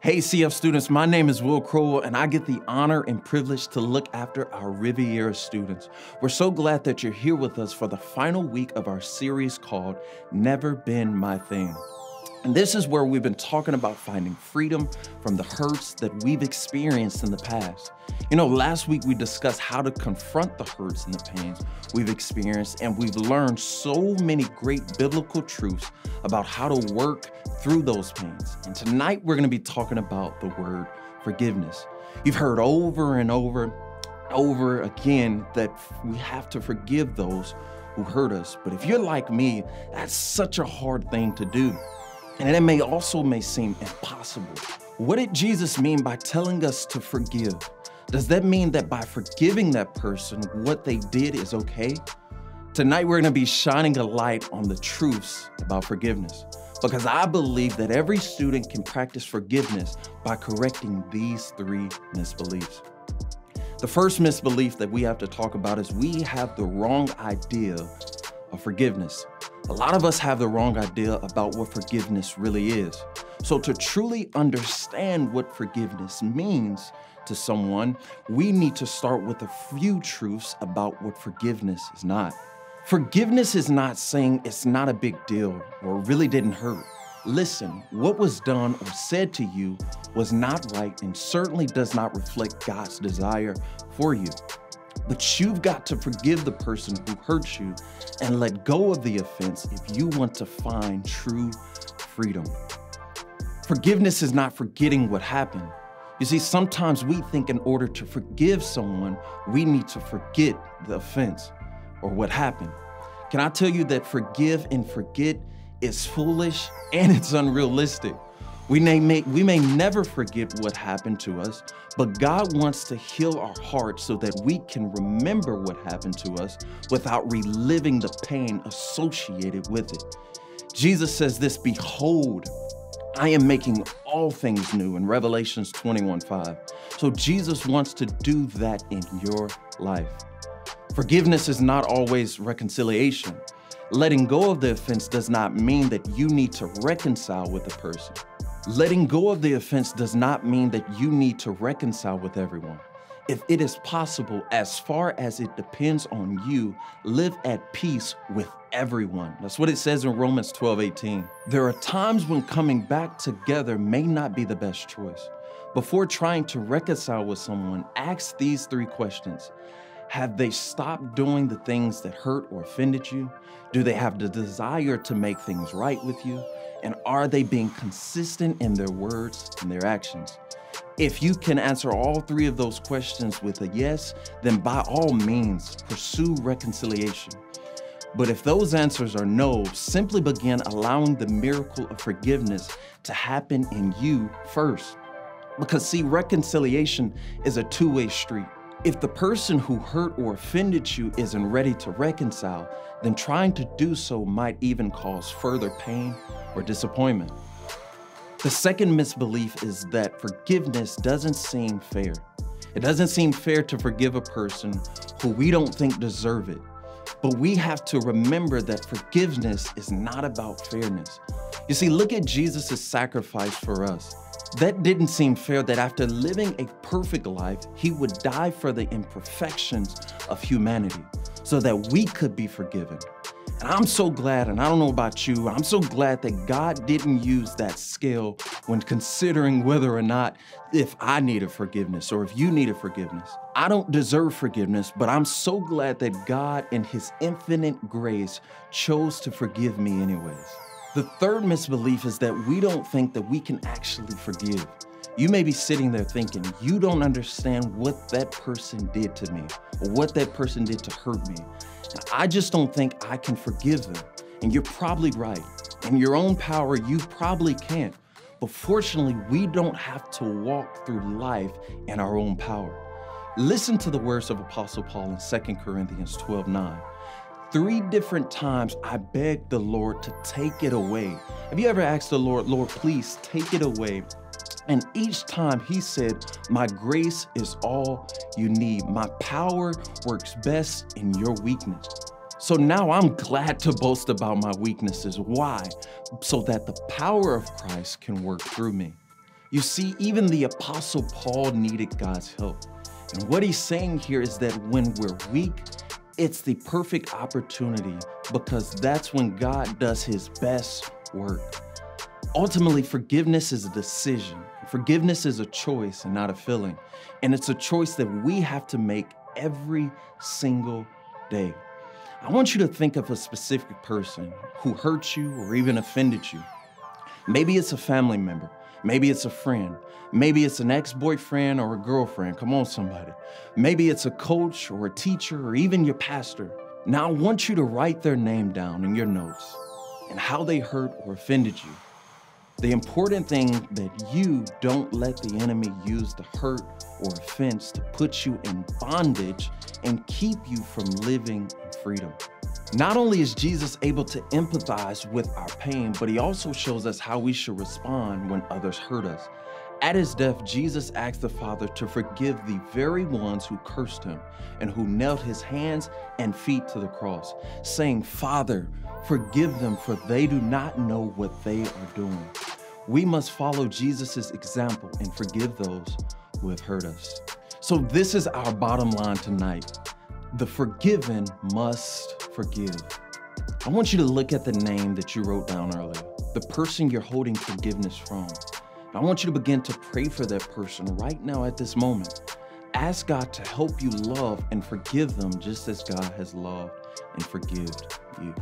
Hey CF students, my name is Will Crowell and I get the honor and privilege to look after our Riviera students. We're so glad that you're here with us for the final week of our series called Never Been My Thing. And this is where we've been talking about finding freedom from the hurts that we've experienced in the past. You know, last week we discussed how to confront the hurts and the pains we've experienced, and we've learned so many great biblical truths about how to work through those pains. And tonight we're going to be talking about the word forgiveness. You've heard over and over again that we have to forgive those who hurt us. But if you're like me, that's such a hard thing to do. And it may seem impossible. What did Jesus mean by telling us to forgive? Does that mean that by forgiving that person, what they did is okay? Tonight, we're gonna be shining a light on the truths about forgiveness, because I believe that every student can practice forgiveness by correcting these three misbeliefs. The first misbelief that we have to talk about is we have the wrong idea of forgiveness. A lot of us have the wrong idea about what forgiveness really is. So to truly understand what forgiveness means to someone, we need to start with a few truths about what forgiveness is not. Forgiveness is not saying it's not a big deal or really didn't hurt. Listen, what was done or said to you was not right and certainly does not reflect God's desire for you. But you've got to forgive the person who hurt you and let go of the offense if you want to find true freedom. Forgiveness is not forgetting what happened. You see, sometimes we think in order to forgive someone, we need to forget the offense or what happened. Can I tell you that forgive and forget is foolish and it's unrealistic? We may never forget what happened to us, but God wants to heal our hearts so that we can remember what happened to us without reliving the pain associated with it. Jesus says this, "Behold, I am making all things new," in Revelations 21:5. So Jesus wants to do that in your life. Forgiveness is not always reconciliation. Letting go of the offense does not mean that you need to reconcile with the person. Letting go of the offense does not mean that you need to reconcile with everyone. If it is possible, as far as it depends on you, live at peace with everyone. That's what it says in Romans 12:18. There are times when coming back together may not be the best choice. Before trying to reconcile with someone, ask these three questions. Have they stopped doing the things that hurt or offended you? Do they have the desire to make things right with you? And are they being consistent in their words and their actions? If you can answer all three of those questions with a yes, then by all means, pursue reconciliation. But if those answers are no, simply begin allowing the miracle of forgiveness to happen in you first. Because see, reconciliation is a two-way street. If the person who hurt or offended you isn't ready to reconcile, then trying to do so might even cause further pain or disappointment. The second misbelief is that forgiveness doesn't seem fair. It doesn't seem fair to forgive a person who we don't think deserve it. But we have to remember that forgiveness is not about fairness. You see, look at Jesus' sacrifice for us. That didn't seem fair that after living a perfect life, he would die for the imperfections of humanity so that we could be forgiven. And I'm so glad, and I don't know about you, I'm so glad that God didn't use that scale when considering whether or not if I needed forgiveness or if you needed forgiveness. I don't deserve forgiveness, but I'm so glad that God in his infinite grace chose to forgive me anyways. The third misbelief is that we don't think that we can actually forgive. You may be sitting there thinking, you don't understand what that person did to me or what that person did to hurt me. I just don't think I can forgive them. And you're probably right. In your own power, you probably can't. But fortunately, we don't have to walk through life in our own power. Listen to the words of Apostle Paul in 2 Corinthians 12:9. 3 different times I begged the Lord to take it away. Have you ever asked the Lord, Lord, please take it away? And each time he said, my grace is all you need. My power works best in your weakness. So now I'm glad to boast about my weaknesses. Why? So that the power of Christ can work through me. You see, even the Apostle Paul needed God's help. And what he's saying here is that when we're weak, it's the perfect opportunity because that's when God does his best work. Ultimately, forgiveness is a decision. Forgiveness is a choice and not a feeling. And it's a choice that we have to make every single day. I want you to think of a specific person who hurt you or even offended you. Maybe it's a family member. Maybe it's a friend. Maybe it's an ex-boyfriend or a girlfriend. Come on, somebody. Maybe it's a coach or a teacher or even your pastor. Now, I want you to write their name down in your notes and how they hurt or offended you. The important thing that you don't let the enemy use the hurt or offense to put you in bondage and keep you from living in freedom. Not only is Jesus able to empathize with our pain, but he also shows us how we should respond when others hurt us. At his death, Jesus asked the Father to forgive the very ones who cursed him and who nailed his hands and feet to the cross, saying, "Father, forgive them, for they do not know what they are doing." We must follow Jesus' example and forgive those who have hurt us. So this is our bottom line tonight. The forgiven must forgive. I want you to look at the name that you wrote down earlier, the person you're holding forgiveness from. I want you to begin to pray for that person right now at this moment. Ask God to help you love and forgive them just as God has loved and forgiven you.